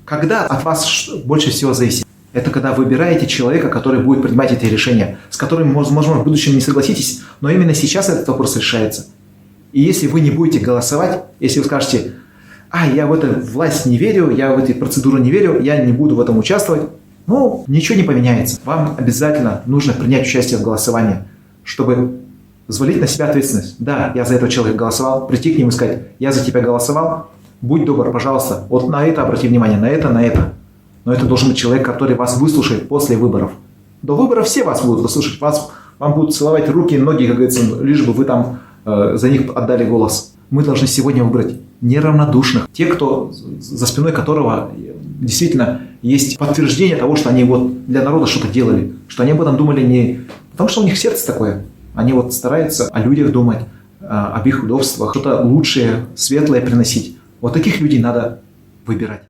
Когда от вас больше всего зависит? Это когда выбираете человека, который будет принимать эти решения, с которым, возможно, в будущем не согласитесь, но именно сейчас этот вопрос решается. И если вы не будете голосовать, если вы скажете, я в эту власть не верю, я в эти процедуры не верю, я не буду в этом участвовать, ничего не поменяется. Вам обязательно нужно принять участие в голосовании, чтобы взвалить на себя ответственность. Да, я за этого человека голосовал, прийти к нему и сказать, я за тебя голосовал, будь добр, пожалуйста, вот на это обрати внимание, на это, на это. Но это должен быть человек, который вас выслушает после выборов. До выборов все вас будут выслушать, вам будут целовать руки и ноги, как говорится, лишь бы вы там за них отдали голос. Мы должны сегодня выбрать неравнодушных, те, кто, за спиной которого действительно есть подтверждение того, что они для народа что-то делали, что они об этом думали не потому, что у них сердце такое, они стараются о людях думать, об их удобствах, что-то лучшее, светлое приносить. Вот таких людей надо выбирать.